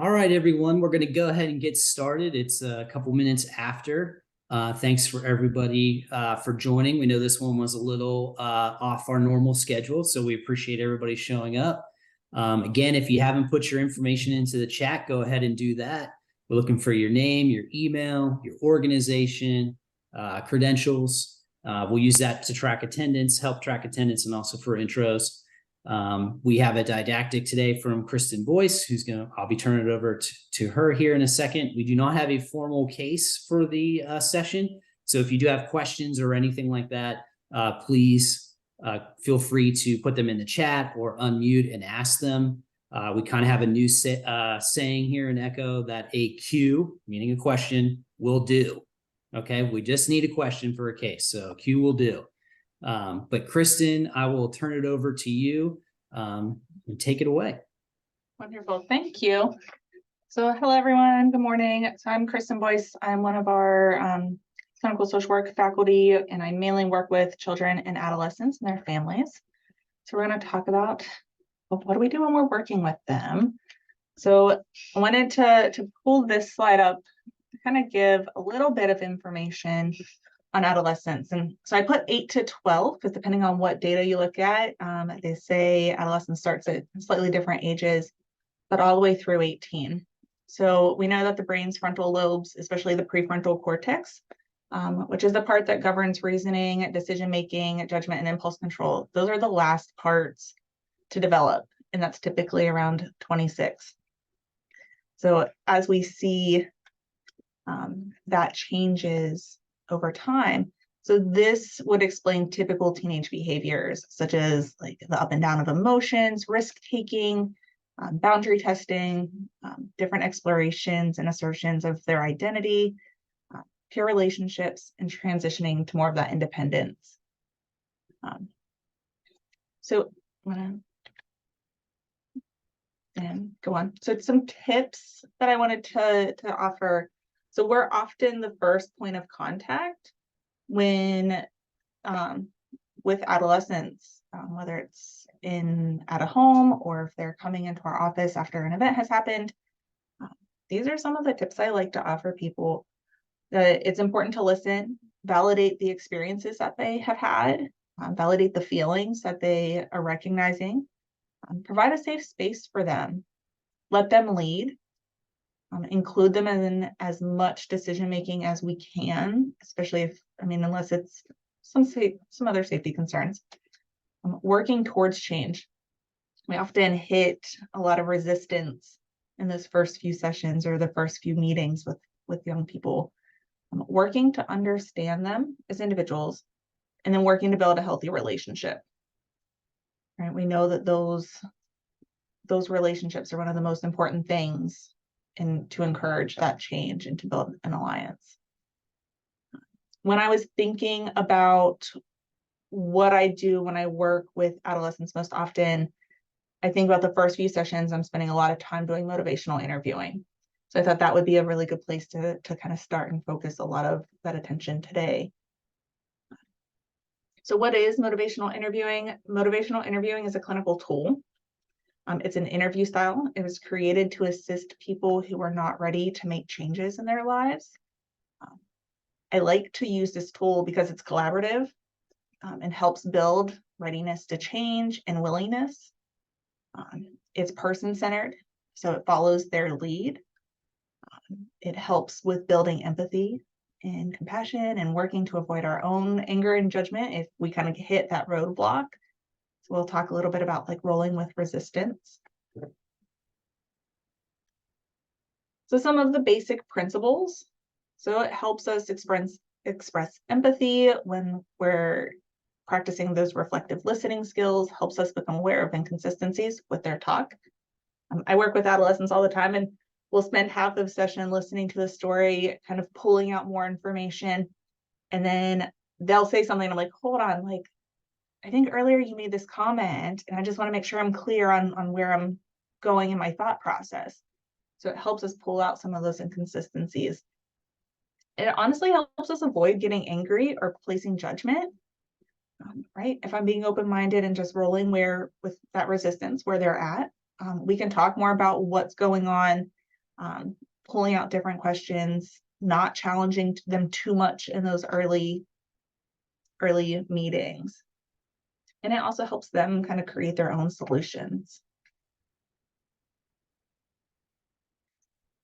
All right, everyone, we're going to go ahead and get started. It's a couple minutes after. Thanks for everybody for joining. We know this one was a little off our normal schedule, so we appreciate everybody showing up. Again, if you haven't put your information into the chat, go ahead and do that. We're looking for your name, your email, your organization, credentials. We'll use that to track attendance, help track attendance, and also for intros. We have a didactic today from Kristen Boyce, I'll be turning it over to her here in a second. We do not have a formal case for the session. So if you do have questions or anything like that, please feel free to put them in the chat or unmute and ask them. We kind of have a new saying here in Echo that a Q, meaning a question, will do. Okay, we just need a question for a case, so Q will do. But Kristen, I will turn it over to you and take it away. Wonderful, thank you. So hello everyone, good morning. So I'm Kristen Boyce. I'm one of our clinical social work faculty, and I mainly work with children and adolescents and their families. So we're going to talk about what do we do when we're working with them. So I wanted to pull this slide up to kind of give a little bit of information on adolescents. And so I put 8 to 12 because depending on what data you look at, they say adolescence starts at slightly different ages, but all the way through 18. So we know that the brain's frontal lobes, especially the prefrontal cortex, which is the part that governs reasoning, decision-making, judgment, and impulse control, those are the last parts to develop, and that's typically around 26. So as we see that changes over time. So this would explain typical teenage behaviors, such as like the up and down of emotions, risk-taking, boundary testing, different explorations and assertions of their identity, peer relationships, and transitioning to more of that independence. So I'm gonna and go on. So it's some tips that I wanted to offer. So we're often the first point of contact when with adolescents, whether it's at a home or if they're coming into our office after an event has happened. These are some of the tips I like to offer people. It's important to listen, validate the experiences that they have had, validate the feelings that they are recognizing, provide a safe space for them, let them lead. Include them in as much decision-making as we can, especially unless it's some other safety concerns. Working towards change. We often hit a lot of resistance in those first few sessions or the first few meetings with young people. Working to understand them as individuals, and then working to build a healthy relationship. Right? We know that those relationships are one of the most important things and to encourage that change and to build an alliance. When I was thinking about what I do when I work with adolescents most often, I think about the first few sessions, I'm spending a lot of time doing motivational interviewing. So I thought that would be a really good place to kind of start and focus a lot of that attention today. So what is motivational interviewing? Motivational interviewing is a clinical tool. It's an interview style. It was created to assist people who are not ready to make changes in their lives. I like to use this tool because it's collaborative and helps build readiness to change and willingness. It's person-centered, so it follows their lead. It helps with building empathy and compassion and working to avoid our own anger and judgment if we kind of hit that roadblock. So we'll talk a little bit about like rolling with resistance. So some of the basic principles. So it helps us express empathy when we're practicing those reflective listening skills, helps us become aware of inconsistencies with their talk. I work with adolescents all the time, and we'll spend half of the session listening to the story, kind of pulling out more information. And then they'll say something, I'm like, hold on, like, I think earlier you made this comment, and I just want to make sure I'm clear on where I'm going in my thought process. So it helps us pull out some of those inconsistencies. It honestly helps us avoid getting angry or placing judgment, right? If I'm being open-minded and just rolling with that resistance where they're at, we can talk more about what's going on pulling out different questions, not challenging them too much in those early meetings. And it also helps them kind of create their own solutions.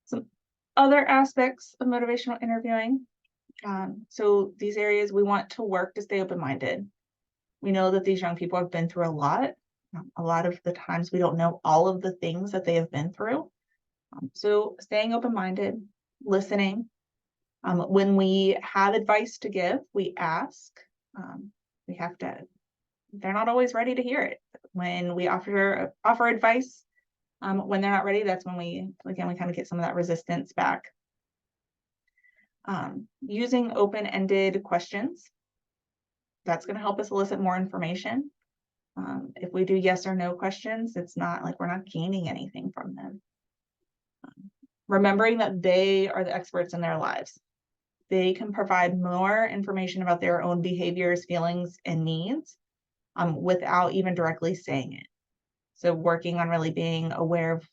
Some other aspects of motivational interviewing. So these areas we want to work to stay open-minded. We know that these young people have been through a lot. A lot of the times we don't know all of the things that they have been through. So staying open-minded, listening. When we have advice to give, we ask. We have to, they're not always ready to hear it. When we offer advice, when they're not ready, that's when we kind of get some of that resistance back. Using open-ended questions, that's going to help us elicit more information. If we do yes or no questions, it's not like we're not gaining anything from them. Remembering that they are the experts in their lives. They can provide more information about their own behaviors, feelings, and needs without even directly saying it. So working on really being aware of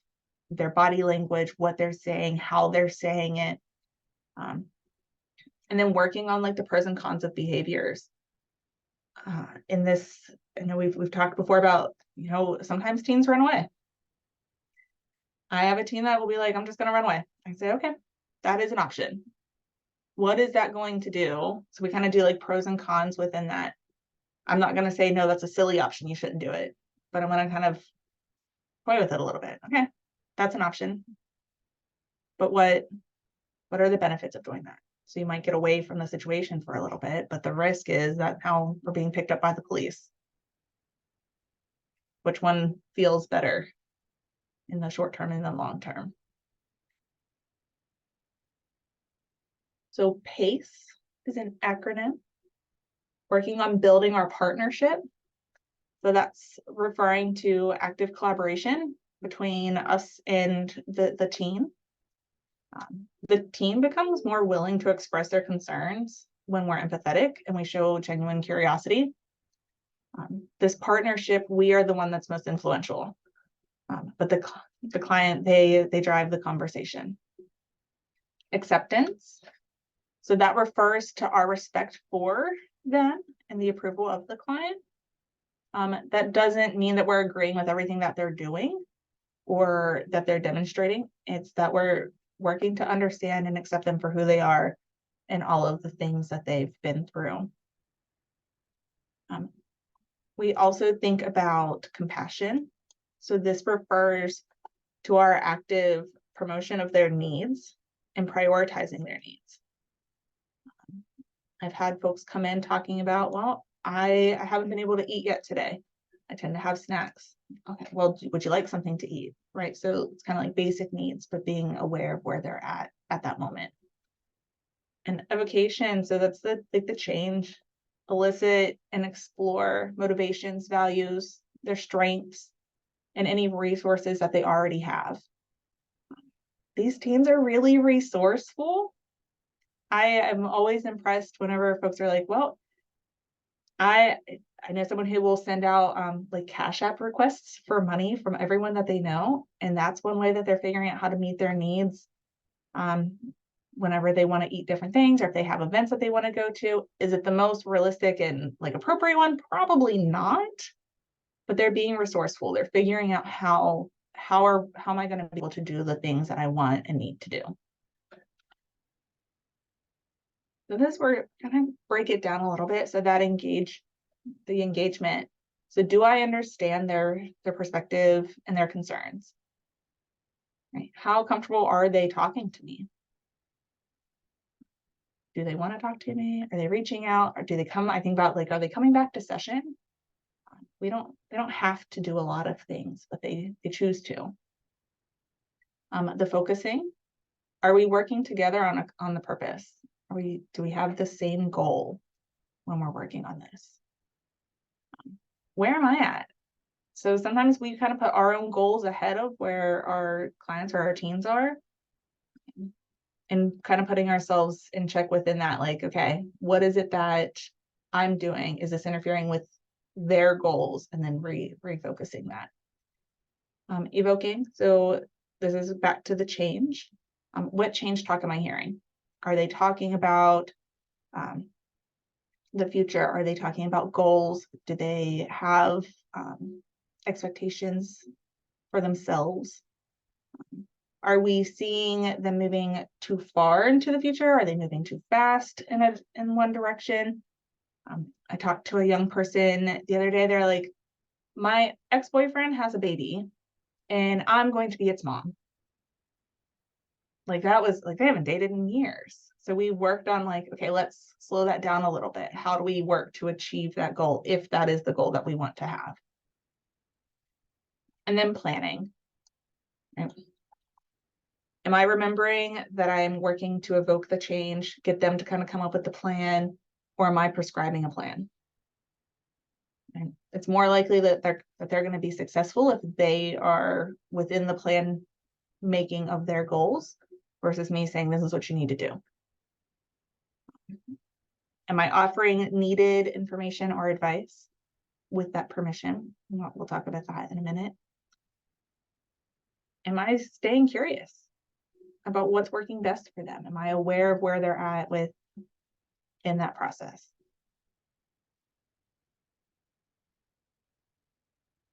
their body language, what they're saying, how they're saying it. And then working on like the pros and cons of behaviors. In this, I know we've talked before about, sometimes teens run away. I have a teen that will be like, I'm just going to run away. I say, okay, that is an option. What is that going to do? So we kind of do like pros and cons within that. I'm not going to say, no, that's a silly option, you shouldn't do it. But I'm going to kind of play with it a little bit. Okay, that's an option. But what are the benefits of doing that? So you might get away from the situation for a little bit, but the risk is that now we're being picked up by the police. Which one feels better in the short term and the long term? So PACE is an acronym. Working on building our partnership. So that's referring to active collaboration between us and the teen. The teen becomes more willing to express their concerns when we're empathetic and we show genuine curiosity. This partnership, we are the one that's most influential, but the client, they drive the conversation. Acceptance. So that refers to our respect for them and the approval of the client. That doesn't mean that we're agreeing with everything that they're doing or that they're demonstrating. It's that we're working to understand and accept them for who they are and all of the things that they've been through. We also think about compassion. So this refers to our active promotion of their needs and prioritizing their needs. I've had folks come in talking about, well, I haven't been able to eat yet today. I tend to have snacks. Okay, well, would you like something to eat? Right. So it's kind of like basic needs, but being aware of where they're at that moment. And evocation. So that's the change, elicit and explore motivations, values, their strengths, and any resources that they already have. These teens are really resourceful. I am always impressed whenever folks are like, well, I know someone who will send out like Cash App requests for money from everyone that they know. And that's one way that they're figuring out how to meet their needs whenever they want to eat different things or if they have events that they want to go to. Is it the most realistic and like appropriate one? Probably not. But they're being resourceful. They're figuring out how am I going to be able to do the things that I want and need to do. So this, we're going to break it down a little bit. So that the engagement. So do I understand their perspective and their concerns? Right? How comfortable are they talking to me? Do they want to talk to me? Are they reaching out? Or do they come? I think about like, are they coming back to session? They don't have to do a lot of things, but they choose to. The focusing. Are we working together on the purpose? Do we have the same goal when we're working on this? Where am I at? So sometimes we kind of put our own goals ahead of where our clients or our teens are, and kind of putting ourselves in check within that, like, okay, what is it that I'm doing? Is this interfering with their goals? And then refocusing that. Evoking. So this is back to the change. What change talk am I hearing? Are they talking about the future? Are they talking about goals? Do they have expectations for themselves? Are we seeing them moving too far into the future? Are they moving too fast in one direction? I talked to a young person the other day. They're like, my ex-boyfriend has a baby and I'm going to be its mom. Like, that was like, they haven't dated in years. So we worked on like, okay, let's slow that down a little bit. How do we work to achieve that goal, if that is the goal that we want to have? And then planning. Am I remembering that I'm working to evoke the change, get them to kind of come up with the plan, or am I prescribing a plan? And it's more likely that they're going to be successful if they are within the plan making of their goals, versus me saying this is what you need to do. Am I offering needed information or advice with that permission? We'll talk about that in a minute. Am I staying curious about what's working best for them? Am I aware of where they're at in that process?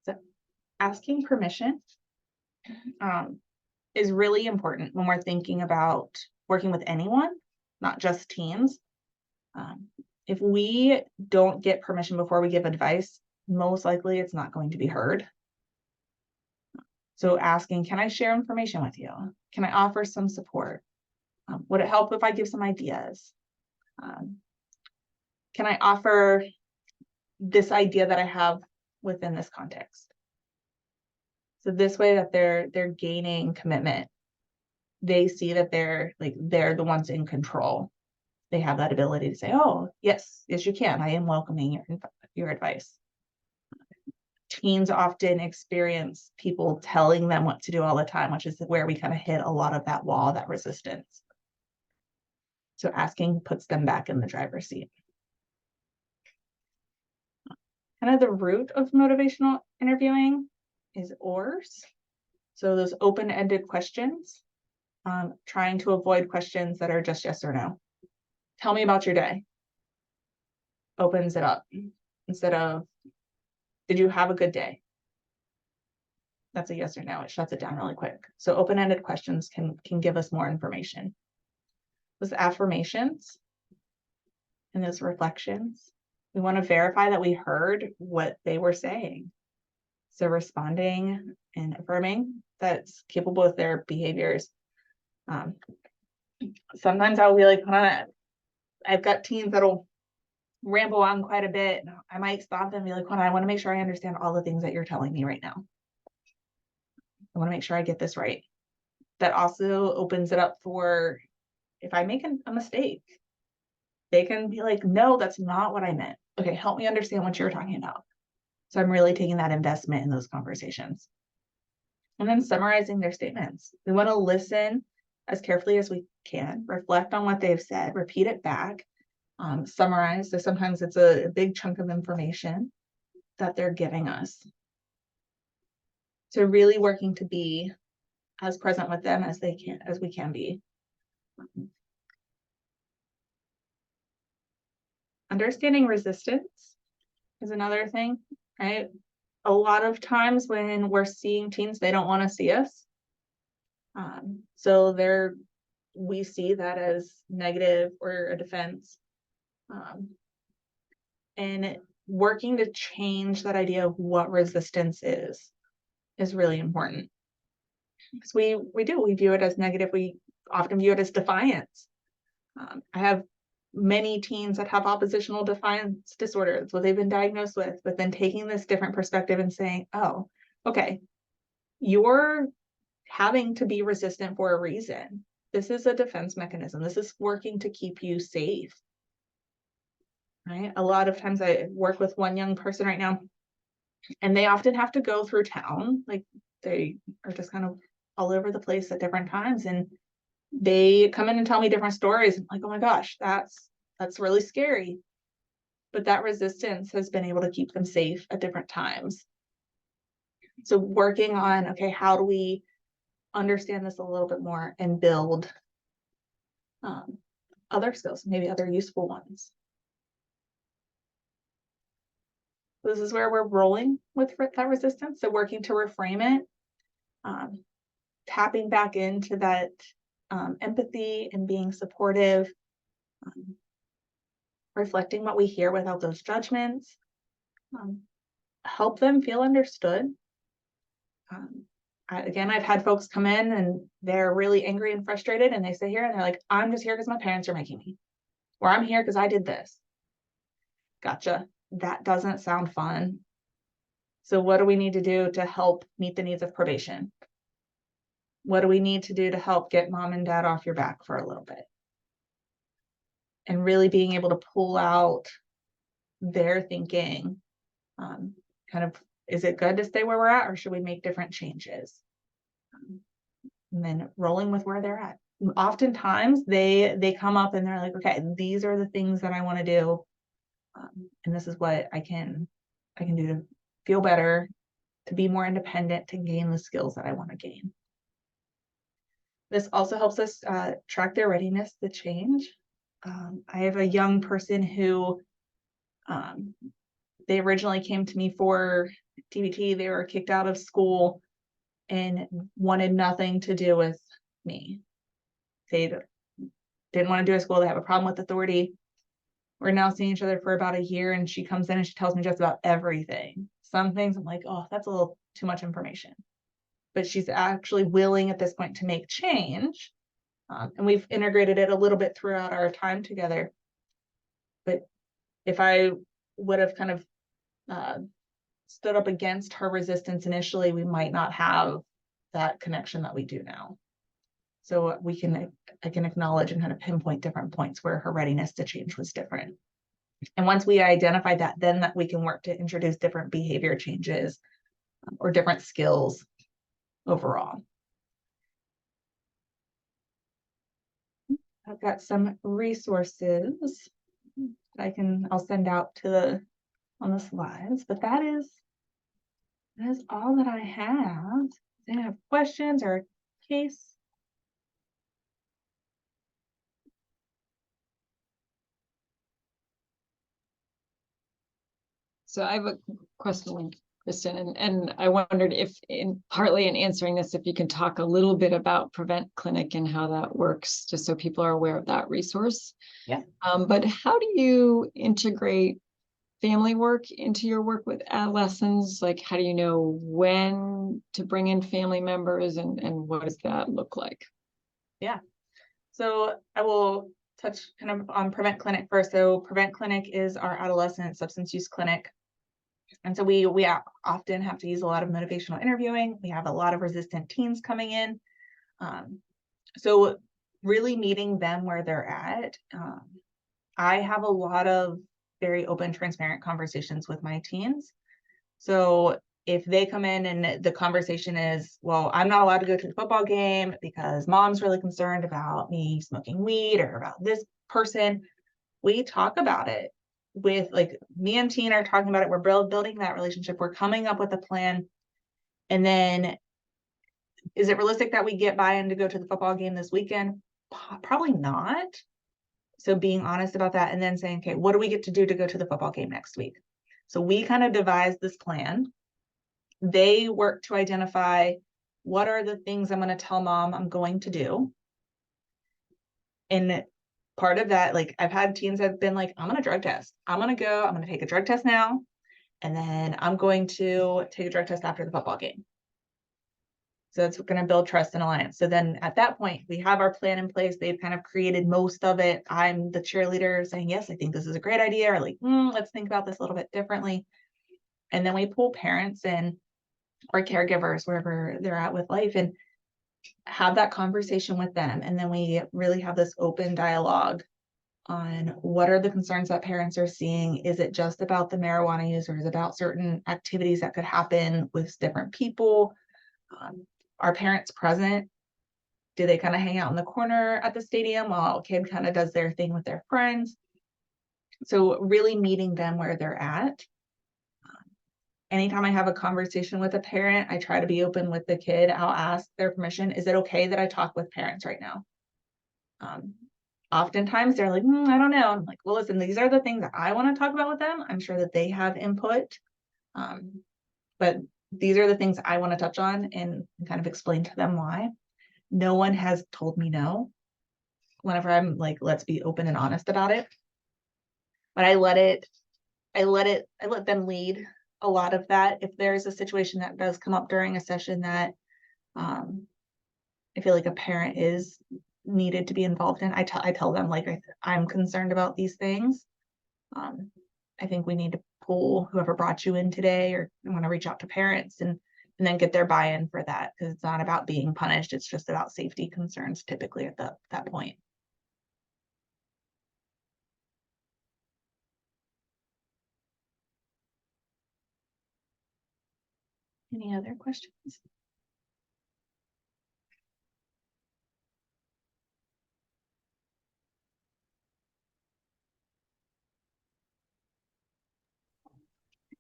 So asking permission is really important when we're thinking about working with anyone, not just teens. If we don't get permission before we give advice, most likely it's not going to be heard. So asking, can I share information with you? Can I offer some support? Would it help if I give some ideas? Can I offer this idea that I have within this context? So this way that they're gaining commitment. They see that they're the ones in control. They have that ability to say, oh, yes, you can. I am welcoming your advice. Teens often experience people telling them what to do all the time, which is where we kind of hit a lot of that wall, that resistance. So asking puts them back in the driver's seat. Kind of the root of motivational interviewing is ORs. So those open-ended questions, trying to avoid questions that are just yes or no. Tell me about your day. Opens it up. Instead of, did you have a good day? That's a yes or no. It shuts it down really quick. So open-ended questions can give us more information. Those affirmations and those reflections, we want to verify that we heard what they were saying. So responding and affirming that's capable with their behaviors. Sometimes I'll be like, I've got teens that'll ramble on quite a bit. I might stop and be like, I want to make sure I understand all the things that you're telling me right now. I want to make sure I get this right. That also opens it up for, if I make a mistake, they can be like, no, that's not what I meant. Okay, help me understand what you're talking about. So I'm really taking that investment in those conversations. And then summarizing their statements. We want to listen as carefully as we can, reflect on what they've said, repeat it back, summarize. So sometimes it's a big chunk of information that they're giving us. So really working to be as present with them as we can be. Understanding resistance is another thing, right? A lot of times when we're seeing teens, they don't want to see us. So we see that as negative or a defense. And working to change that idea of what resistance is really important. Because we view it as negative. We often view it as defiance. I have many teens that have oppositional defiance disorder. That's what they've been diagnosed with. But then taking this different perspective and saying, oh, okay, you're having to be resistant for a reason. This is a defense mechanism. This is working to keep you safe. Right? A lot of times I work with one young person right now, and they often have to go through town. Like, they are just kind of all over the place at different times. And they come in and tell me different stories. I'm like, oh my gosh, that's really scary. But that resistance has been able to keep them safe at different times. So working on, okay, how do we understand this a little bit more and build other skills, maybe other useful ones. This is where we're rolling with that resistance. So working to reframe it, tapping back into that empathy and being supportive, reflecting what we hear without those judgments, help them feel understood. Again, I've had folks come in and they're really angry and frustrated, and they sit here and they're like, I'm just here because my parents are making me, or I'm here because I did this. Gotcha. That doesn't sound fun. So what do we need to do to help meet the needs of probation? What do we need to do to help get mom and dad off your back for a little bit? And really being able to pull out their thinking, kind of, is it good to stay where we're at, or should we make different changes? And then rolling with where they're at. Oftentimes they come up and they're like, okay, these are the things that I want to do. And this is what I can do to feel better, to be more independent, to gain the skills that I want to gain. This also helps us track their readiness to change. I have a young person who they originally came to me for TBT. They were kicked out of school and wanted nothing to do with me. They didn't want to do a school. They have a problem with authority. We're now seeing each other for about a year, and she comes in and she tells me just about everything. Some things I'm like, oh, that's a little too much information. But she's actually willing at this point to make change. And we've integrated it a little bit throughout our time together. But if I would have kind of stood up against her resistance initially, we might not have that connection that we do now. So I can acknowledge and kind of pinpoint different points where her readiness to change was different. And once we identify that, then that we can work to introduce different behavior changes or different skills overall. I've got some resources I'll send out on the slides, but that is all that I have. Do you have questions or case? So I have a question, Kristen, and I wondered if partly in answering this, if you can talk a little bit about Prevent Clinic and how that works, just so people are aware of that resource. Yeah. But how do you integrate family work into your work with adolescents? Like, how do you know when to bring in family members, and what does that look like? Yeah. So I will touch kind of on Prevent Clinic first. So Prevent Clinic is our adolescent substance use clinic. And so we often have to use a lot of motivational interviewing. We have a lot of resistant teens coming in. So really meeting them where they're at. I have a lot of very open, transparent conversations with my teens. So if they come in and the conversation is, well, I'm not allowed to go to the football game because mom's really concerned about me smoking weed or about this person, we talk about it. With like me and teen are talking about it. We're building that relationship. We're coming up with a plan. And then is it realistic that we get buy-in to go to the football game this weekend? Probably not. So being honest about that and then saying, okay, what do we get to do to go to the football game next week? So we kind of devised this plan. They work to identify what are the things I'm going to tell mom I'm going to do. And part of that, like I've had teens that have been like, I'm going to drug test. I'm going to take a drug test now. And then I'm going to take a drug test after the football game. So it's going to build trust and alliance. So then at that point, we have our plan in place. They've kind of created most of it. I'm the cheerleader saying, yes, I think this is a great idea. Or like, let's think about this a little bit differently. And then we pull parents in or caregivers, wherever they're at with life, and have that conversation with them. And then we really have this open dialogue on what are the concerns that parents are seeing. Is it just about the marijuana use, or is it about certain activities that could happen with different people? Are parents present? Do they kind of hang out in the corner at the stadium while a kid kind of does their thing with their friends? So really meeting them where they're at. anytime I have a conversation with a parent, I try to be open with the kid. I'll ask their permission. Is it okay that I talk with parents right now? Oftentimes they're like, I don't know. I'm like, well, listen, these are the things that I want to talk about with them. I'm sure that they have input. But these are the things I want to touch on and kind of explain to them why. No one has told me no. Whenever I'm like, let's be open and honest about it. But I let them lead a lot of that. If there's a situation that does come up during a session that I feel like a parent is needed to be involved in, I tell them, like, I'm concerned about these things. I think we need to pull whoever brought you in today, or I want to reach out to parents and then get their buy-in for that, because it's not about being punished. It's just about safety concerns typically at that point. Any other questions?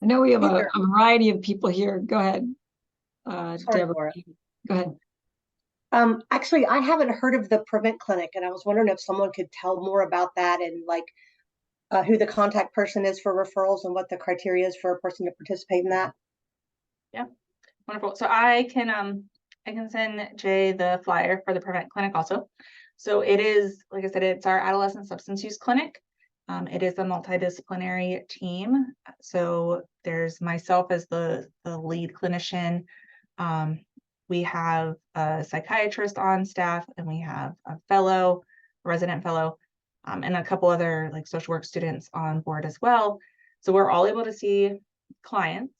I know we have a variety of people here. Go ahead, Sorry, Deborah. Laura. Go ahead. Actually, I haven't heard of the Prevent Clinic, and I was wondering if someone could tell more about that, and like who the contact person is for referrals and what the criteria is for a person to participate in that. Yeah, wonderful. So I can send Jay the flyer for the Prevent Clinic also. So it is, like I said, it's our adolescent substance use clinic. It is a multidisciplinary team. So there's myself as the lead clinician. We have a psychiatrist on staff, and we have a resident fellow, and a couple other like social work students on board as well. So we're all able to see clients.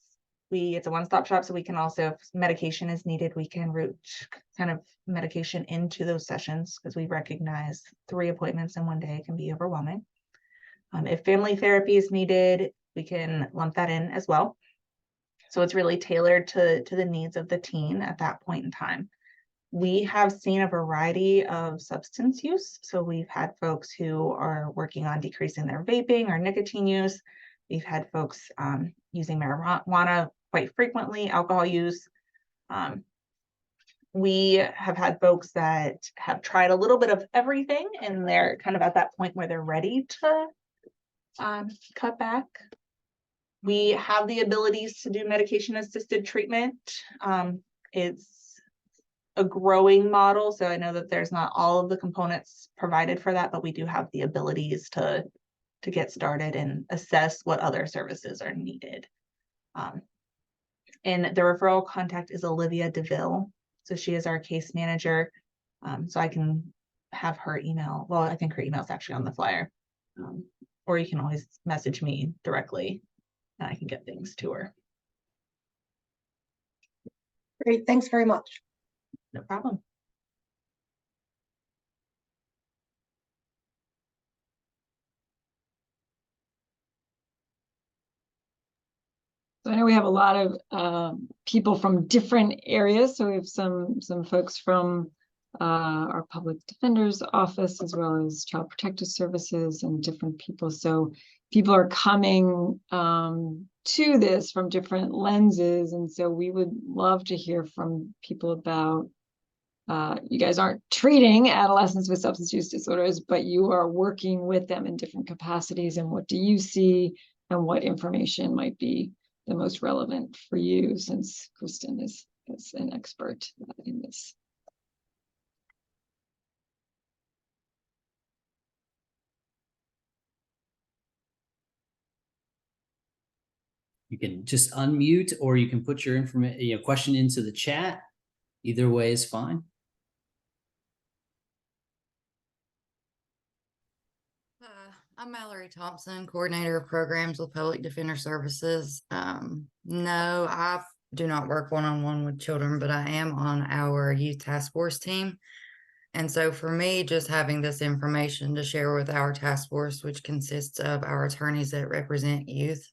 It's a one-stop shop, so we can also, if medication is needed, we can route kind of medication into those sessions, because we recognize 3 appointments in one day can be overwhelming. If family therapy is needed, we can lump that in as well. So it's really tailored to the needs of the teen at that point in time. We have seen a variety of substance use. So we've had folks who are working on decreasing their vaping or nicotine use. We've had folks using marijuana quite frequently, alcohol use. We have had folks that have tried a little bit of everything, and they're kind of at that point where they're ready to cut back. We have the abilities to do medication-assisted treatment. It's a growing model, so I know that there's not all of the components provided for that, but we do have the abilities to get started and assess what other services are needed. And the referral contact is Olivia DeVille. So she is our case manager. So I can have her email. Well, I think her email is actually on the flyer. Or you can always message me directly and I can get things to her. Great, thanks very much. No problem. So I know we have a lot of people from different areas. So we have some folks from our public defender's office, as well as child protective services, and different people. So people are coming to this from different lenses. And so we would love to hear from people about, you guys aren't treating adolescents with substance use disorders, but you are working with them in different capacities. And what do you see, and what information might be the most relevant for you, since Kristen is an expert in this? You can just unmute, or you can put your information, question into the chat. Either way is fine. I'm Mallory Thompson, coordinator of programs with Public Defender Services. No, I do not work one-on-one with children, but I am on our youth task force team. And so for me, just having this information to share with our task force, which consists of our attorneys that represent youth,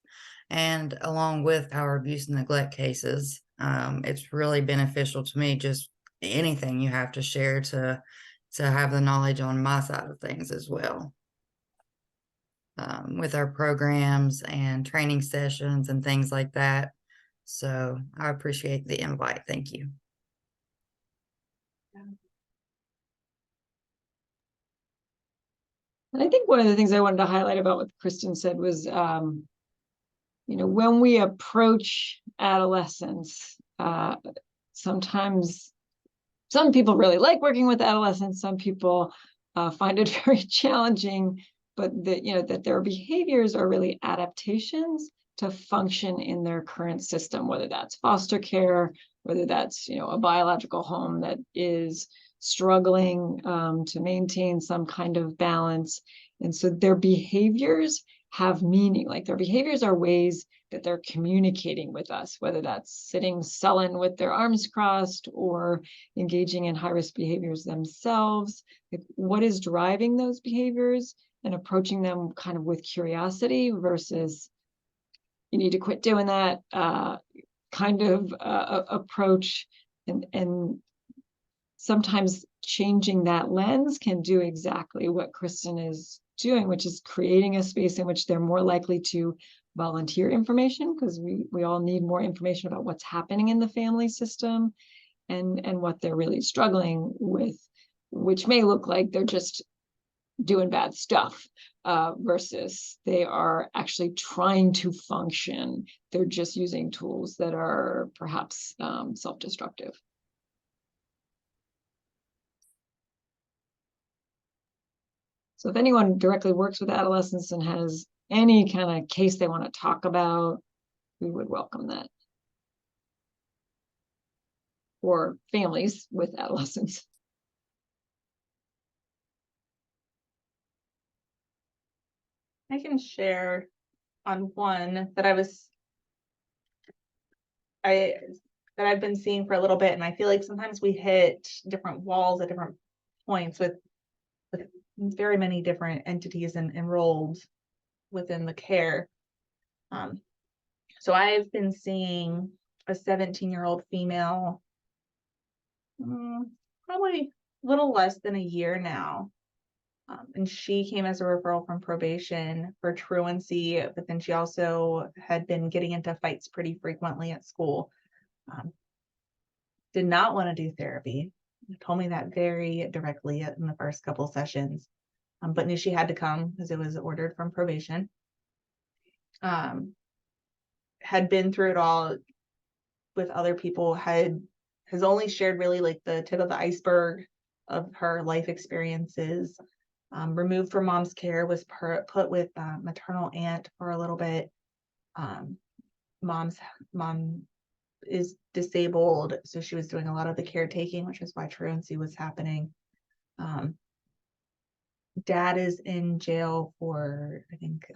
and along with our abuse and neglect cases, it's really beneficial to me. Just anything you have to share to have the knowledge on my side of things as well. With our programs and training sessions and things like that. So I appreciate the invite. Thank you. And I think one of the things I wanted to highlight about what Kristen said was, when we approach adolescents, sometimes some people really like working with adolescents. Some people find it very challenging, but that their behaviors are really adaptations to function in their current system, whether that's foster care, whether that's, a biological home that is struggling to maintain some kind of balance. And so their behaviors have meaning. Like, their behaviors are ways that they're communicating with us, whether that's sitting sullen with their arms crossed or engaging in high-risk behaviors themselves. Like, what is driving those behaviors, and approaching them kind of with curiosity versus, you need to quit doing that kind of approach. And sometimes changing that lens can do exactly what Kristen is doing, which is creating a space in which they're more likely to volunteer information, because we all need more information about what's happening in the family system and what they're really struggling with, which may look like they're just doing bad stuff versus they are actually trying to function. They're just using tools that are perhaps self-destructive. So if anyone directly works with adolescents and has any kind of case they want to talk about, we would welcome that. Or families with adolescents. I can share on one that I've been seeing for a little bit, and I feel like sometimes we hit different walls at different points with very many different entities enrolled within the care. So I've been seeing a 17-year-old female, probably a little less than a year now. And she came as a referral from probation for truancy, but then she also had been getting into fights pretty frequently at school. Did not want to do therapy. Told me that very directly in the first couple sessions, but knew she had to come because it was ordered from probation. Had been through it all with other people, has only shared really like the tip of the iceberg of her life experiences. Removed from mom's care, was put with maternal aunt for a little bit. Mom is disabled, so she was doing a lot of the caretaking, which is why truancy was happening. Dad is in jail for, I think,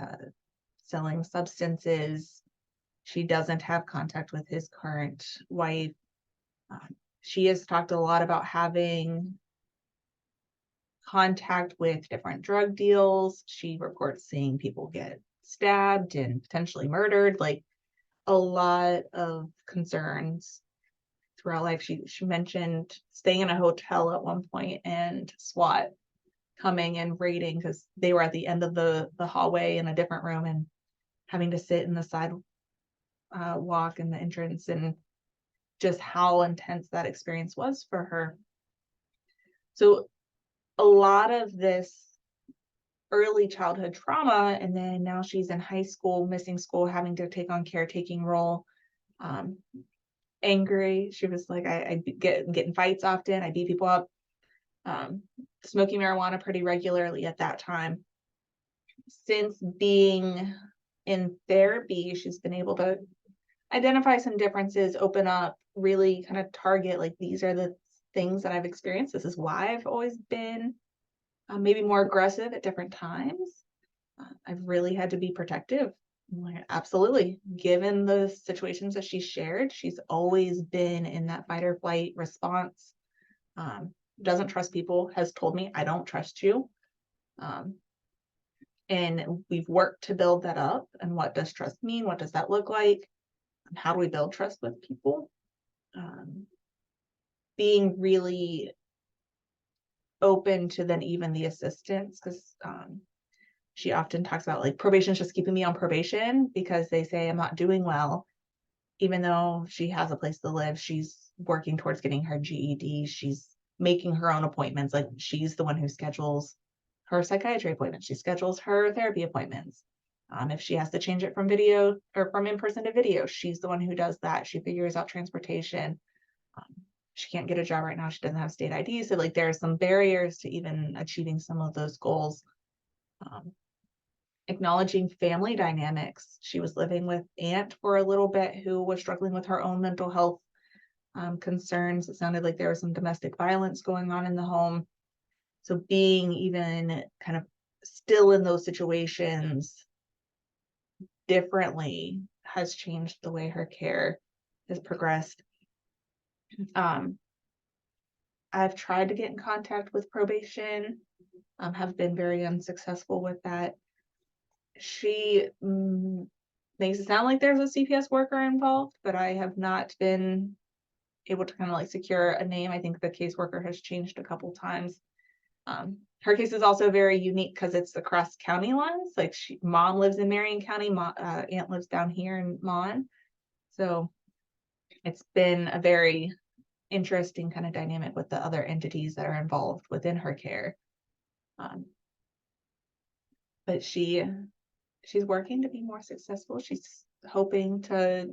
selling substances. She doesn't have contact with his current wife. She has talked a lot about having contact with different drug deals. She reports seeing people get stabbed and potentially murdered, like a lot of concerns throughout life. She mentioned staying in a hotel at one point and SWAT coming and raiding because they were at the end of the hallway in a different room and having to sit in the side walk in the entrance, and just how intense that experience was for her. So a lot of this early childhood trauma, and then now she's in high school, missing school, having to take on caretaking role. Angry. She was like, I get in fights often. I beat people up. Smoking marijuana pretty regularly at that time. Since being in therapy, she's been able to identify some differences, open up, really kind of target, like, these are the things that I've experienced. This is why I've always been maybe more aggressive at different times. I've really had to be protective. I'm like, absolutely. Given the situations that she shared, she's always been in that fight or flight response. Doesn't trust people, has told me, I don't trust you. And we've worked to build that up. And what does trust mean? What does that look like? And how do we build trust with people? Being really open to then even the assistance, because she often talks about, like, probation is just keeping me on probation because they say I'm not doing well. even though she has a place to live, she's working towards getting her GED. She's making her own appointments. Like, she's the one who schedules her psychiatry appointments. She schedules her therapy appointments. If she has to change it from video or from in-person to video, she's the one who does that. She figures out transportation. She can't get a job right now. She doesn't have state ID. So like, there are some barriers to even achieving some of those goals. Acknowledging family dynamics. She was living with aunt for a little bit who was struggling with her own mental health concerns. It sounded like there was some domestic violence going on in the home. So being even kind of still in those situations differently has changed the way her care has progressed. I've tried to get in contact with probation, have been very unsuccessful with that. She makes it sound like there's a CPS worker involved, but I have not been able to kind of like secure a name. I think the caseworker has changed a couple times. Her case is also very unique because it's across county lines. Like, mom lives in Marion County, aunt lives down here in Mon. So it's been a very interesting kind of dynamic with the other entities that are involved within her care. But she's working to be more successful. She's hoping to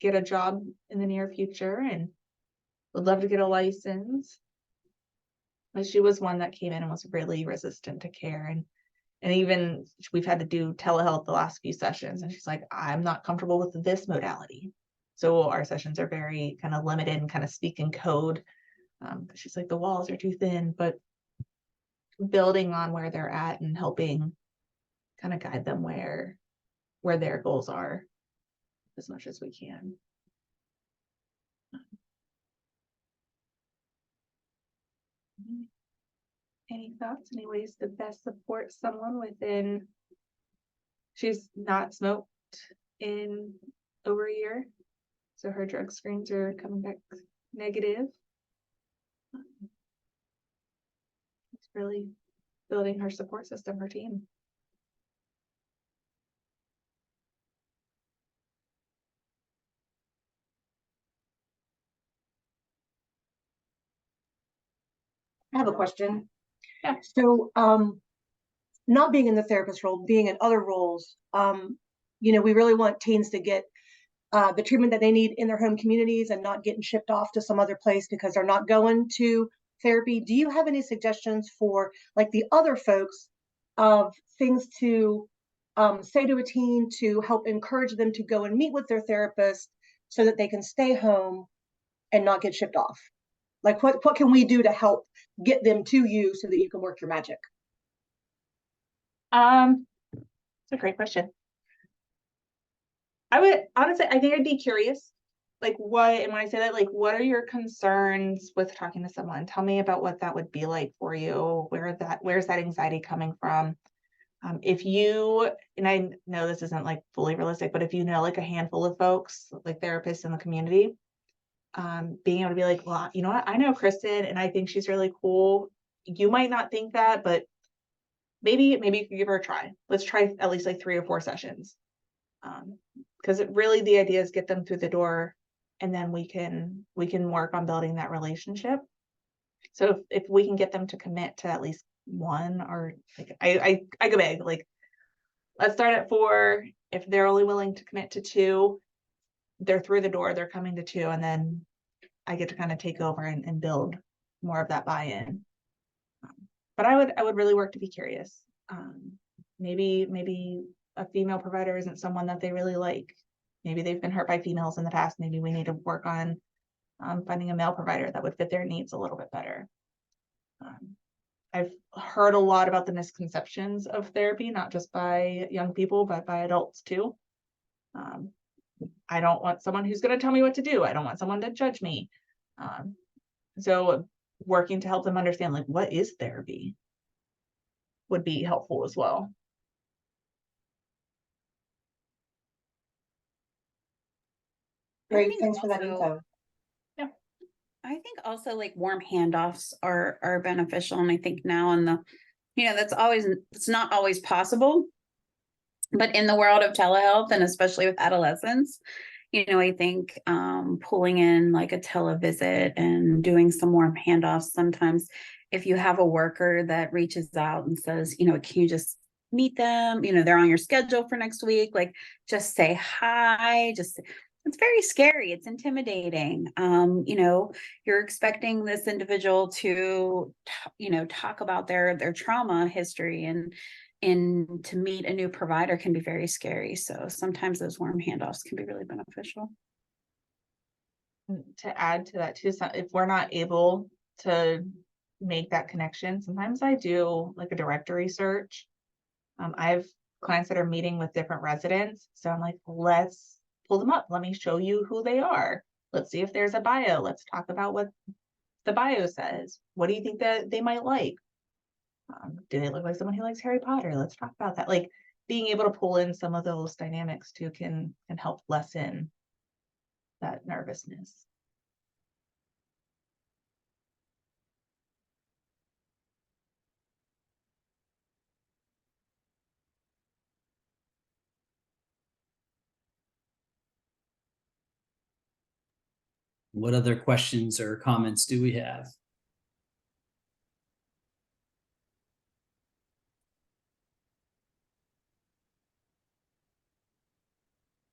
get a job in the near future and would love to get a license. But she was one that came in and was really resistant to care. And even we've had to do telehealth the last few sessions. And she's like, I'm not comfortable with this modality. So our sessions are very kind of limited and kind of speak in code. She's like, the walls are too thin, but building on where they're at and helping kind of guide them where their goals are as much as we can. Any thoughts? Any ways to best support someone within? She's not smoked in over a year, so her drug screens are coming back negative. It's really building her support system, her team. I have a question. Yeah. So, not being in the therapist role, being in other roles, we really want teens to get the treatment that they need in their home communities and not getting shipped off to some other place because they're not going to therapy. Do you have any suggestions for like the other folks of things to say to a teen to help encourage them to go and meet with their therapist so that they can stay home and not get shipped off? Like, what can we do to help get them to you so that you can work your magic? It's a great question. I would honestly, I think I'd be curious, like, what, and when I say that, like, what are your concerns with talking to someone? Tell me about what that would be like for you. Where's that anxiety coming from? If you, and I know this isn't like fully realistic, but if you know like a handful of folks, like therapists in the community, being able to be like, well, you know what, I know Kristen and I think she's really cool. You might not think that, but maybe you could give her a try. Let's try at least like 3 or 4 sessions. Because really the idea is get them through the door and then we can work on building that relationship. So if we can get them to commit to at least 1, or like I go big, like, let's start at 4. If they're only willing to commit to 2, they're through the door, they're coming to 2, and then I get to kind of take over and build more of that buy-in. But I would really work to be curious. Maybe a female provider isn't someone that they really like. Maybe they've been hurt by females in the past. Maybe we need to work on finding a male provider that would fit their needs a little bit better. I've heard a lot about the misconceptions of therapy, not just by young people, but by adults too. I don't want someone who's going to tell me what to do. I don't want someone to judge me. So working to help them understand, like, what is therapy would be helpful as well. Great, thanks for that info. Yeah. I think also like warm handoffs are beneficial. And I think now in the, it's not always possible, but in the world of telehealth and especially with adolescents, I think pulling in like a televisit and doing some warm handoffs. Sometimes if you have a worker that reaches out and says, can you just meet them? They're on your schedule for next week. Like, just say hi. It's very scary. It's intimidating. You're expecting this individual to, talk about their trauma history, and to meet a new provider can be very scary. So sometimes those warm handoffs can be really beneficial. To add to that too, if we're not able to make that connection, sometimes I do like a directory search. I have clients that are meeting with different residents, so I'm like, let's pull them up. Let me show you who they are. Let's see if there's a bio. Let's talk about what the bio says. What do you think that they might like? Do they look like someone who likes Harry Potter? Let's talk about that. Like, being able to pull in some of those dynamics too can help lessen that nervousness. What other questions or comments do we have?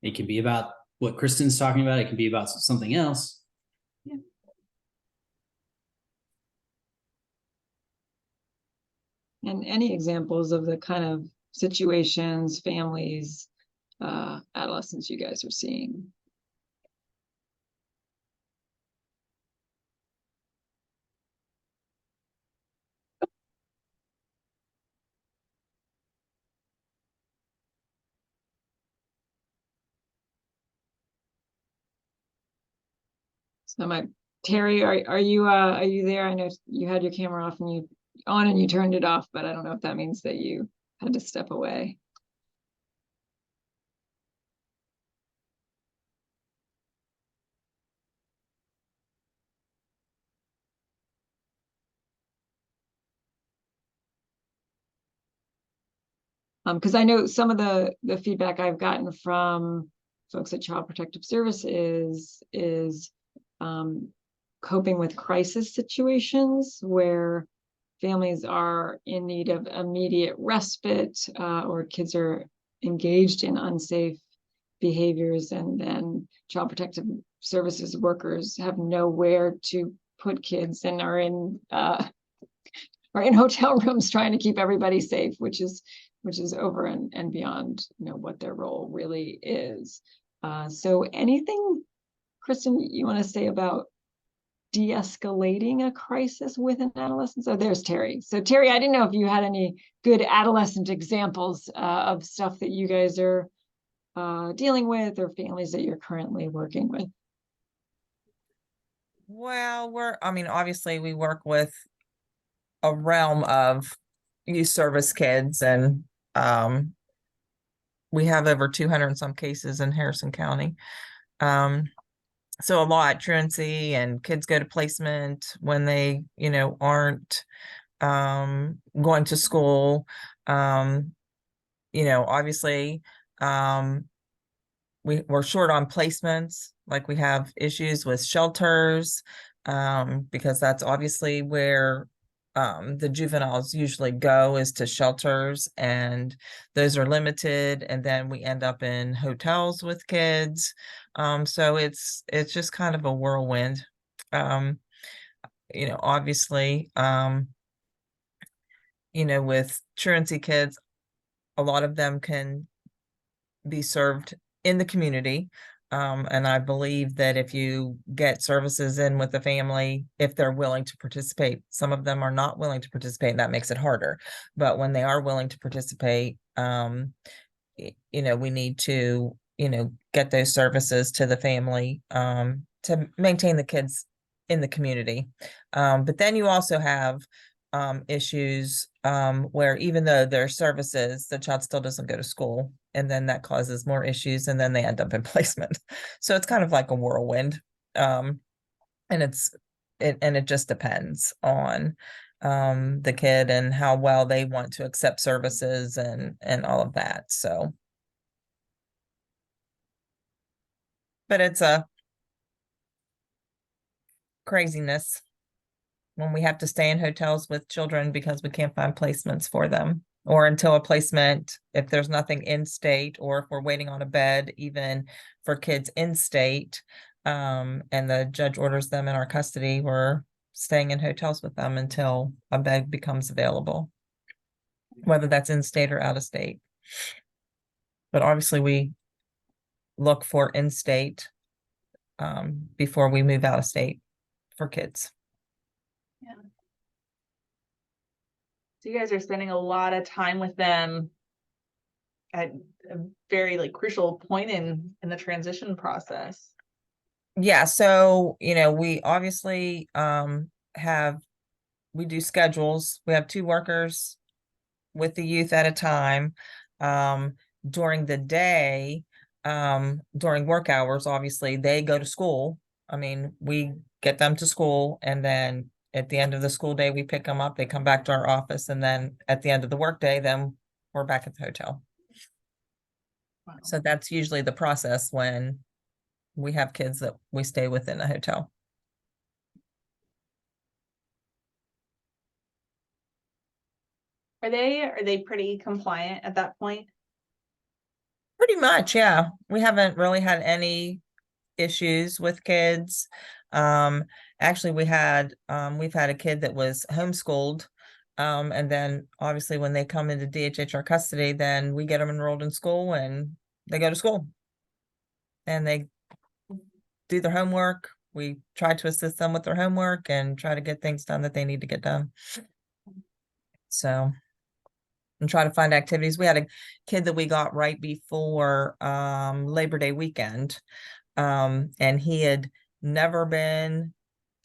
It can be about what Kristen's talking about. It can be about something else. Yeah. And any examples of the kind of situations, families, adolescents you guys are seeing? So Terry, are you there? I know you had your camera off and you turned it off, but I don't know if that means that you had to step away. Because I know some of the feedback I've gotten from folks at Child Protective Services is coping with crisis situations where families are in need of immediate respite, or kids are engaged in unsafe behaviors, and then Child Protective Services workers have nowhere to put kids and are in hotel rooms trying to keep everybody safe, which is over and beyond what their role really is. So anything, Kristen, you want to say about de-escalating a crisis with an adolescent? So there's Terry. So Terry, I didn't know if you had any good adolescent examples of stuff that you guys are dealing with, or families that you're currently working with. Well, obviously we work with a realm of youth service kids, and we have over 200 and some cases in Harrison County. So a lot truancy, and kids go to placement when they, aren't going to school. Obviously, we're short on placements. Like, we have issues with shelters, because that's obviously where the juveniles usually go, is to shelters, and those are limited, and then we end up in hotels with kids. So it's just kind of a whirlwind. Obviously, with truancy kids, a lot of them can be served in the community. And I believe that if you get services in with the family, if they're willing to participate, some of them are not willing to participate, and that makes it harder. But when they are willing to participate, we need to, get those services to the family, to maintain the kids in the community. But then you also have issues where, even though there are services, the child still doesn't go to school, and then that causes more issues, and then they end up in placement. So it's kind of like a whirlwind, and it just depends on the kid and how well they want to accept services and all of that. So but it's a craziness when we have to stay in hotels with children because we can't find placements for them, or until a placement, if there's nothing in state, or if we're waiting on a bed, even for kids in state, and the judge orders them in our custody, we're staying in hotels with them until a bed becomes available, whether that's in state or out of state. But obviously we look for in state before we move out of state for kids. So you guys are spending a lot of time with them at a very like crucial point in the transition process. Yeah, so we obviously we do schedules. We have 2 workers with the youth at a time. During the day, during work hours, obviously they go to school. I mean, we get them to school, and then at the end of the school day, we pick them up, they come back to our office, and then at the end of the workday, then we're back at the hotel. Wow. So that's usually the process when we have kids that we stay with in a hotel. Are they pretty compliant at that point? Pretty much, yeah. We haven't really had any issues with kids. Actually, we've had a kid that was homeschooled. And then obviously when they come into DHHR custody, then we get them enrolled in school and they go to school. And they do their homework. We try to assist them with their homework and try to get things done that they need to get done. So, and try to find activities. We had a kid that we got right before Labor Day weekend. And he had never been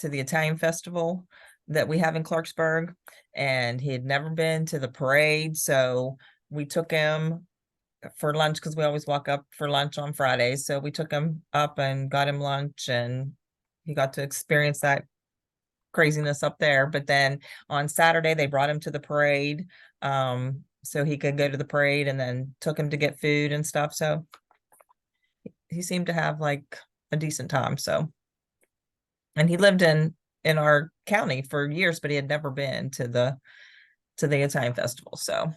to the Italian festival that we have in Clarksburg, and he had never been to the parade. So we took him for lunch, because we always walk up for lunch on Fridays. So we took him up and got him lunch, and he got to experience that craziness up there. But then on Saturday, they brought him to the parade, so he could go to the parade, and then took him to get food and stuff. So he seemed to have like a decent time. So, and he lived in our county for years, but he had never been to the Italian festival. So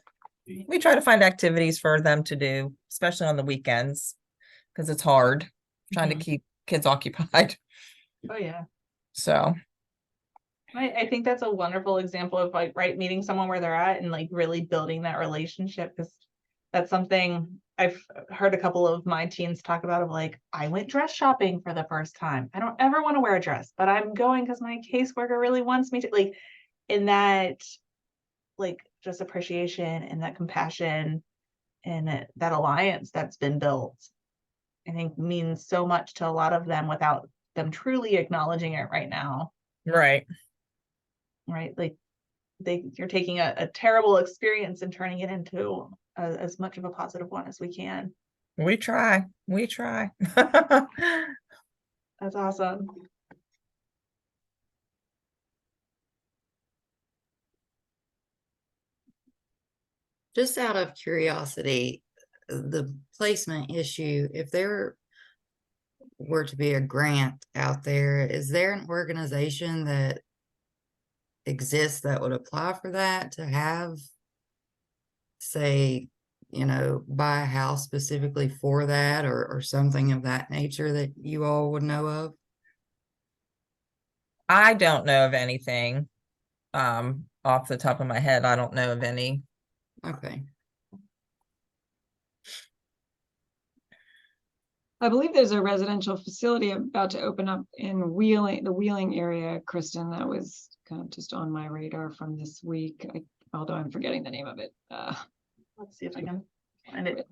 we try to find activities for them to do, especially on the weekends, because it's hard trying to keep kids occupied. Oh yeah. So I think that's a wonderful example of like, right, meeting someone where they're at and like really building that relationship, because that's something I've heard a couple of my teens talk about, of like, I went dress shopping for the first time. I don't ever want to wear a dress, but I'm going because my caseworker really wants me to, like, in that, like, just appreciation and that compassion and that alliance that's been built, I think means so much to a lot of them without them truly acknowledging it right now. right. Like you're taking a terrible experience and turning it into as much of a positive one as we can. We try. That's awesome. Just out of curiosity, the placement issue, if there were to be a grant out there, is there an organization that exists that would apply for that, to have, say, buy a house specifically for that, or something of that nature that you all would know of? I don't know of anything off the top of my head. I don't know of any. Okay. I believe there's a residential facility about to open up in Wheeling, the Wheeling area, Kristen. That was kind of just on my radar from this week, although I'm forgetting the name of it. Let's see if I can find it.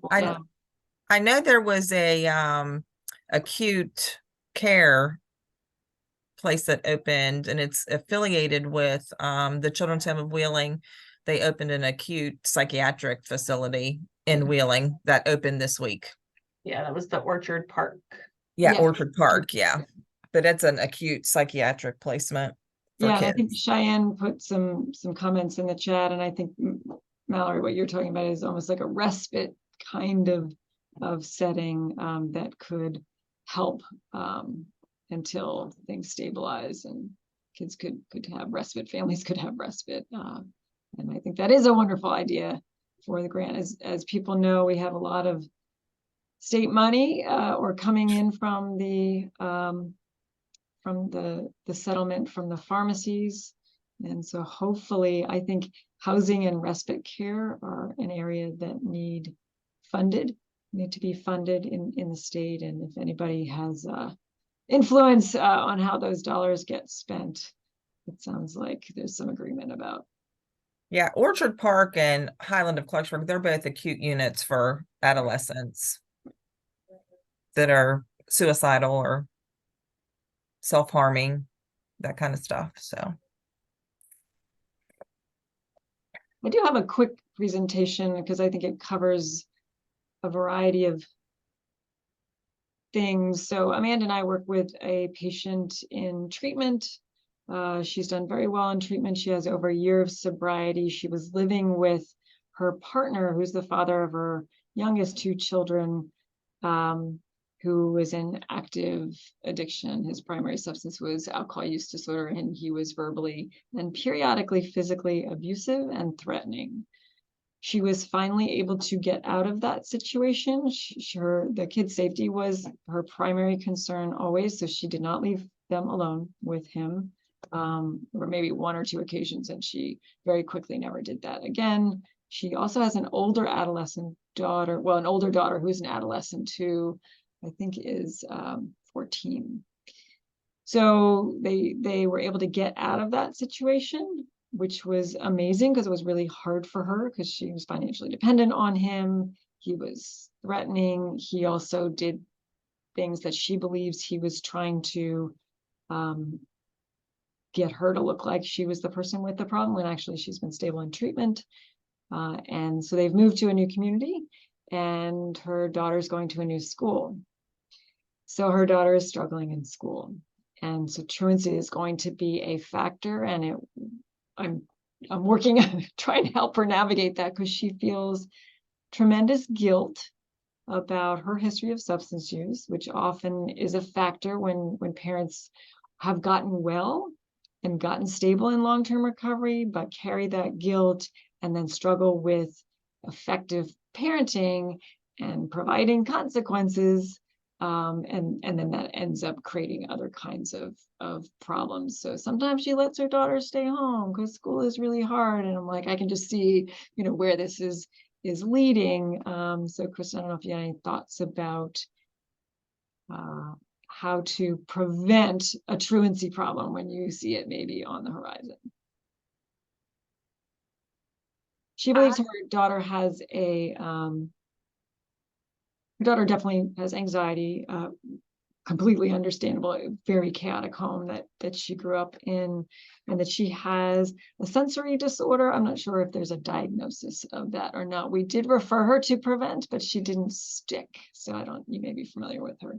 I know there was a acute care place that opened, and it's affiliated with the Children's Home of Wheeling. They opened an acute psychiatric facility in Wheeling that opened this week. Yeah, that was the Orchard Park. Yeah, Yeah. Orchard Park, yeah. But it's an acute psychiatric placement for Yeah, kids. I think Cheyenne put some comments in the chat, and I think Mallory, what you're talking about is almost like a respite kind of setting that could help until things stabilize and kids could have respite, families could have respite. And I think that is a wonderful idea for the grant. As people know, we have a lot of state money or coming in from the settlement from the pharmacies. And so hopefully, I think housing and respite care are an area that need to be funded in the state. And if anybody has influence on how those dollars get spent, it sounds like there's some agreement about. Yeah, Orchard Park and Highland of Clarksburg, they're both acute units for adolescents that are suicidal or self-harming, that kind of stuff. So I do have a quick presentation because I think it covers a variety of things. So Amanda and I work with a patient in treatment. She's done very well in treatment. She has over a year of sobriety. She was living with her partner, who's the father of her youngest two children, who was in active addiction. His primary substance was alcohol use disorder, and he was verbally and periodically physically abusive and threatening. She was finally able to get out of that situation. The kid's safety was her primary concern always, so she did not leave them alone with him. Or maybe one or two occasions, and she very quickly never did that again. She also has an older adolescent daughter, well, an older daughter who's an adolescent who I think is 14. So they were able to get out of that situation, which was amazing because it was really hard for her because she was financially dependent on him. He was threatening. He also did things that she believes he was trying to get her to look like she was the person with the problem when actually she's been stable in treatment. And so they've moved to a new community and her daughter's going to a new school. So her daughter is struggling in school. And so truancy is going to be a factor, and I'm working on trying to help her navigate that because she feels tremendous guilt about her history of substance use, which often is a factor when parents have gotten well and gotten stable in long-term recovery, but carry that guilt and then struggle with effective parenting and providing consequences. And then that ends up creating other kinds of problems. So sometimes she lets her daughter stay home because school is really hard. And I'm like, I can just see, where this is leading. So Kristen, I don't know if you have any thoughts about how to prevent a truancy problem when you see it maybe on the horizon. She believes her daughter has her daughter definitely has anxiety, completely understandable, very chaotic home that she grew up in, and that she has a sensory disorder. I'm not sure if there's a diagnosis of that or not. We did refer her to Prevent, but she didn't stick. So you may be familiar with her.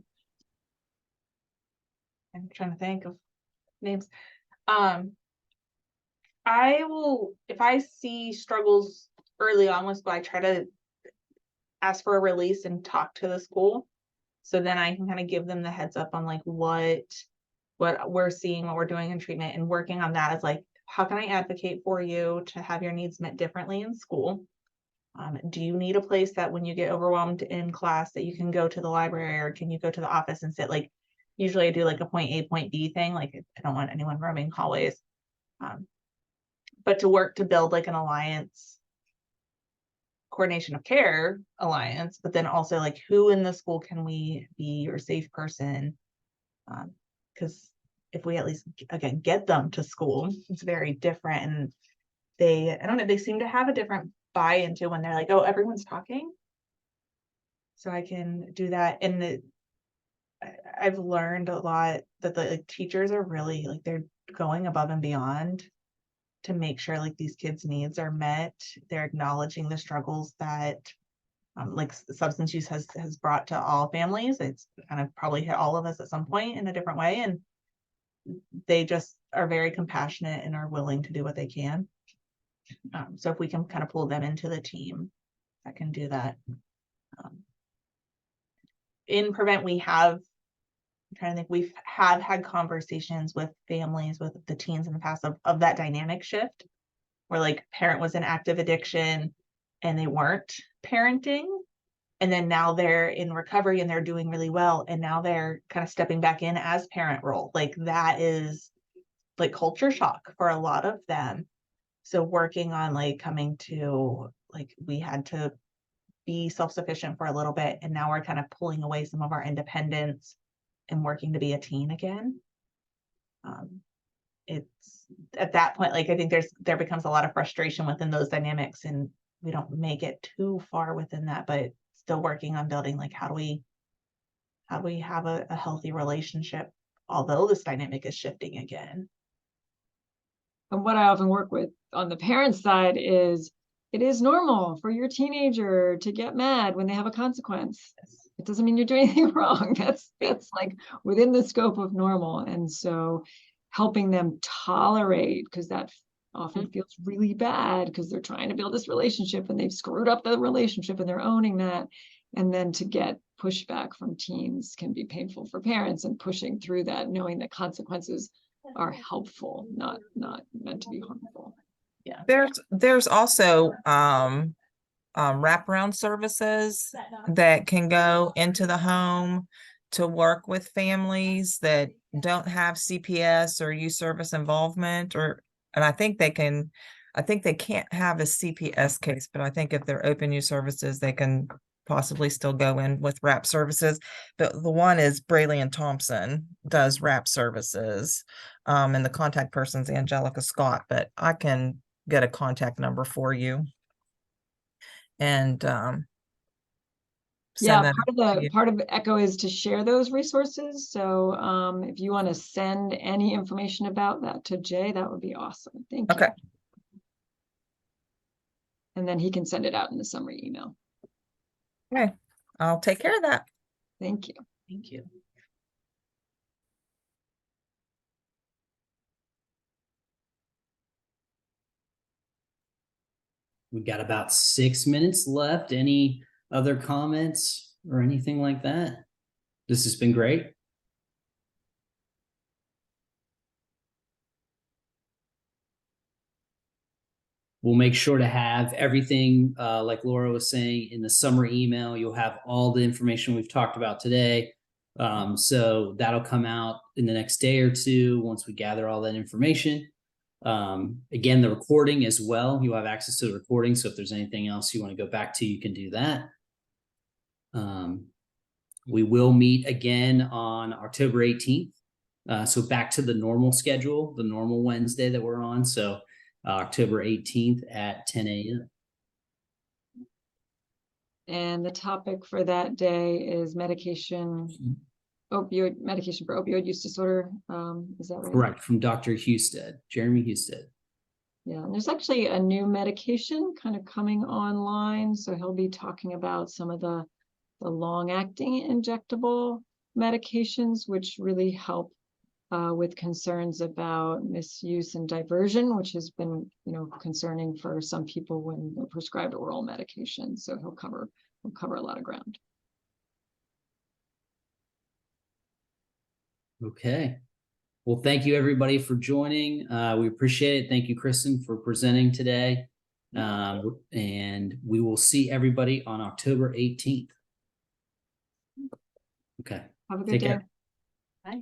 I'm trying to think of names. If I see struggles early on with school, I try to ask for a release and talk to the school. So then I can kind of give them the heads up on like what we're seeing, what we're doing in treatment, and working on that is like, how can I advocate for you to have your needs met differently in school? Do you need a place that when you get overwhelmed in class that you can go to the library, or can you go to the office and sit? Like usually I do like a point A, point B thing. Like I don't want anyone roaming hallways. But to work to build like an alliance, coordination of care alliance, but then also like who in the school can we be your safe person? Because if we at least again get them to school, it's very different. And I don't know, they seem to have a different buy into when they're like, oh, everyone's talking. So I can do that. And I've learned a lot that the teachers are really like, they're going above and beyond to make sure like these kids' needs are met. They're acknowledging the struggles that like substance use has brought to all families. It's kind of probably hit all of us at some point in a different way. And they just are very compassionate and are willing to do what they can. So if we can kind of pull them into the team, that can do that. In Prevent, we have I'm trying to think, we've had conversations with families, with the teens in the past of that dynamic shift where like parent was in active addiction and they weren't parenting. And then now they're in recovery and they're doing really well. And now they're kind of stepping back in as parent role. Like that is like culture shock for a lot of them. So working on like coming to like, we had to be self-sufficient for a little bit. And now we're kind of pulling away some of our independence and working to be a teen again. It's at that point, like I think there becomes a lot of frustration within those dynamics, and we don't make it too far within that, but still working on building like how do we have a healthy relationship, although this dynamic is shifting again. And what I often work with on the parent side is it is normal for your teenager to get mad when they have a consequence. It doesn't mean you're doing anything wrong. That's like within the scope of normal. And so helping them tolerate, because that often feels really bad because they're trying to build this relationship and they've screwed up the relationship and they're owning that. And then to get pushback from teens can be painful for parents, and pushing through that, knowing that consequences are helpful, not meant to be harmful. Yeah. There's also wraparound services that can go into the home to work with families that don't have CPS or youth service involvement, and I think they can't have a CPS case, but I think if they're open youth services, they can possibly still go in with wrap services. But the one is Brayley and Thompson does wrap services, and the contact person's Angelica Scott, but I can get a contact number for you. And Yeah, send that part of Echo is to share those resources. So if you want to send any information about that to Jay, that would be awesome. Thank you. Okay. And then he can send it out in the summary email. Okay, I'll take care of that. Thank you. Thank you. We've got about 6 minutes left. Any other comments or anything like that? This has been great. We'll make sure to have everything, like Laura was saying, in the summary email. You'll have all the information we've talked about today. So that'll come out in the next day or two once we gather all that information. Again, the recording as well. You'll have access to the recording. So if there's anything else you want to go back to, you can do that. We will meet again on October 18th. So back to the normal schedule, the normal Wednesday that we're on. So October 18th at 10 a.m. And the topic for that day is medication for opioid use disorder. Is that right? Correct, from Dr. Jeremy Husted. Yeah, and there's actually a new medication kind of coming online. So he'll be talking about some of the long-acting injectable medications, which really help with concerns about misuse and diversion, which has been, concerning for some people when they're prescribed oral medication. So he'll cover a lot of ground. Okay. Well, thank you everybody for joining. We appreciate it. Thank you, Kristen, for presenting today. And we will see everybody on October 18th. Okay. Have a good Take day. care. Bye.